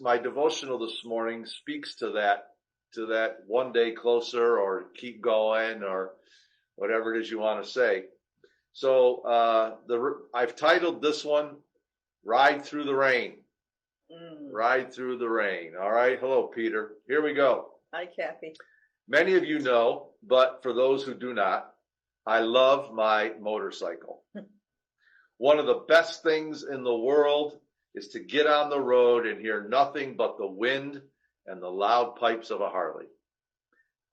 My devotional this morning speaks to that one day closer or keep going or whatever it is you want to say. So I've titled this one, Ride Through the Rain. Ride Through the Rain. All right. Hello, Peter. Here we go. Hi, Kathy. Many of you know, but for those who do not, I love my motorcycle. One of the best things in the world is to get on the road and hear nothing but the wind and the loud pipes of a Harley.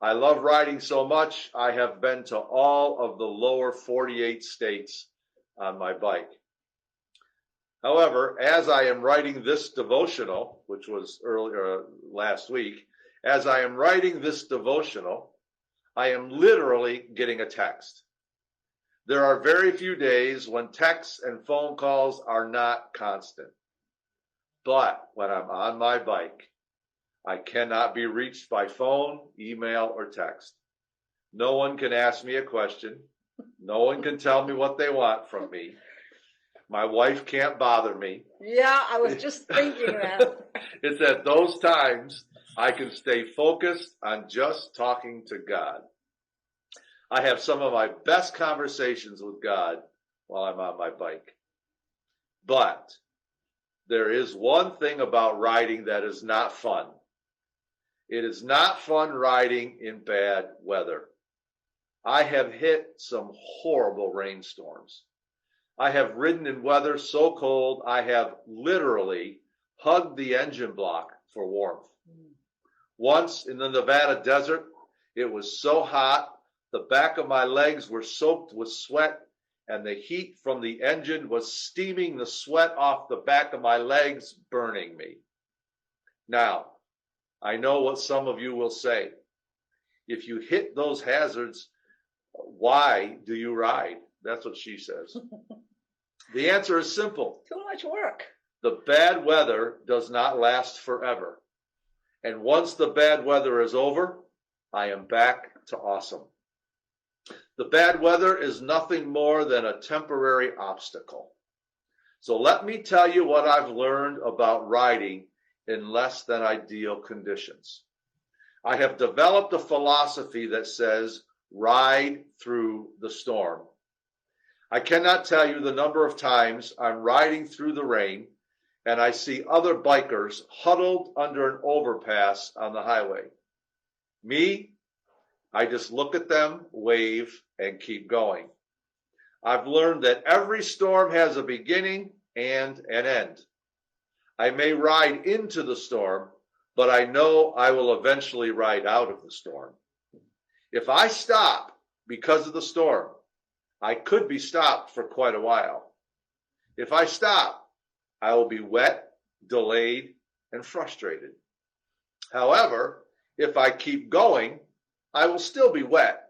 I love riding so much, I have been to all of the lower 48 states on my bike. However, as I am writing this devotional, which was earlier last week, as I am writing this devotional, I am literally getting a text. There are very few days when texts and phone calls are not constant. But when I'm on my bike, I cannot be reached by phone, email, or text. No one can ask me a question. No one can tell me what they want from me. My wife can't bother me. Yeah, I was just thinking that. It's at those times I can stay focused on just talking to God. I have some of my best conversations with God while I'm on my bike. But there is one thing about riding that is not fun. It is not fun riding in bad weather. I have hit some horrible rainstorms. I have ridden in weather so cold I have literally hugged the engine block for warmth. Once in the Nevada desert, it was so hot, the back of my legs were soaked with sweat, and the heat from the engine was steaming the sweat off the back of my legs, burning me. Now, I know what some of you will say. If you hit those hazards, why do you ride? That's what she says. The answer is simple. Too much work. The bad weather does not last forever. And once the bad weather is over, I am back to awesome. The bad weather is nothing more than a temporary obstacle. So let me tell you what I've learned about riding in less than ideal conditions. I have developed a philosophy that says, ride through the storm. I cannot tell you the number of times I'm riding through the rain and I see other bikers huddled under an overpass on the highway. Me, I just look at them, wave, and keep going. I've learned that every storm has a beginning and an end. I may ride into the storm, but I know I will eventually ride out of the storm. If I stop because of the storm, I could be stopped for quite a while. If I stop, I will be wet, delayed, and frustrated. However, if I keep going, I will still be wet.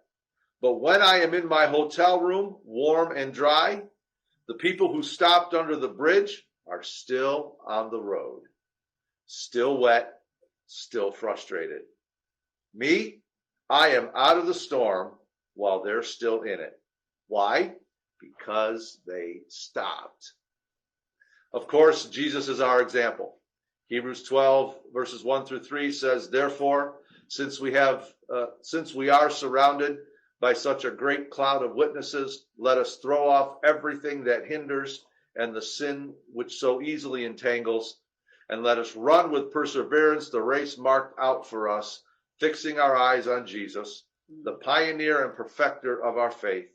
But when I am in my hotel room, warm and dry, the people who stopped under the bridge are still on the road, still wet, still frustrated. Me, I am out of the storm while they're still in it. Why? Because they stopped. Of course, Jesus is our example. Hebrews 12, verses 1 through 3 says, therefore, since we are surrounded by such a great cloud of witnesses, let us throw off everything that hinders and the sin which so easily entangles, and let us run with perseverance the race marked out for us, fixing our eyes on Jesus, the pioneer and perfecter of our faith.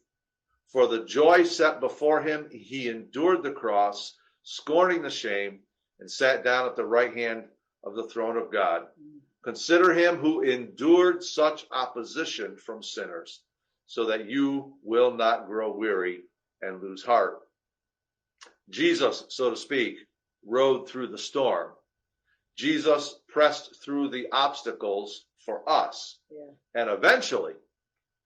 For the joy set before him, he endured the cross, scorning the shame, and sat down at the right hand of the throne of God. Consider him who endured such opposition from sinners, so that you will not grow weary and lose heart. Jesus, so to speak, rode through the storm. Jesus pressed through the obstacles for us. Yeah. And eventually,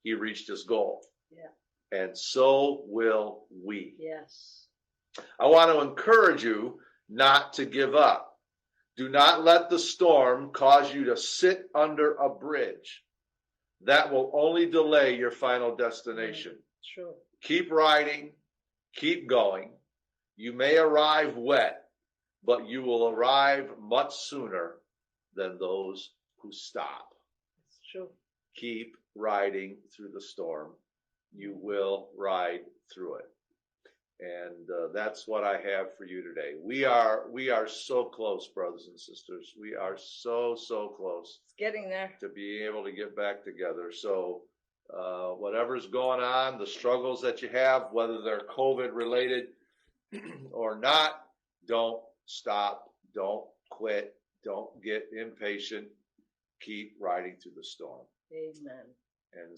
he reached his goal. Yeah. And so will we. Yes. I want to encourage you not to give up. Do not let the storm cause you to sit under a bridge. That will only delay your final destination. True. Keep riding, keep going. You may arrive wet, but you will arrive much sooner than those who stop. It's true. Keep riding through the storm. You will ride through it. And that's what I have for you today. We are so close, brothers and sisters. We are so close It's getting there. to being able to get back together. So whatever's going on, the struggles that you have, whether they're COVID related or not, don't stop, don't quit, don't get impatient. Keep riding through the storm. Amen. And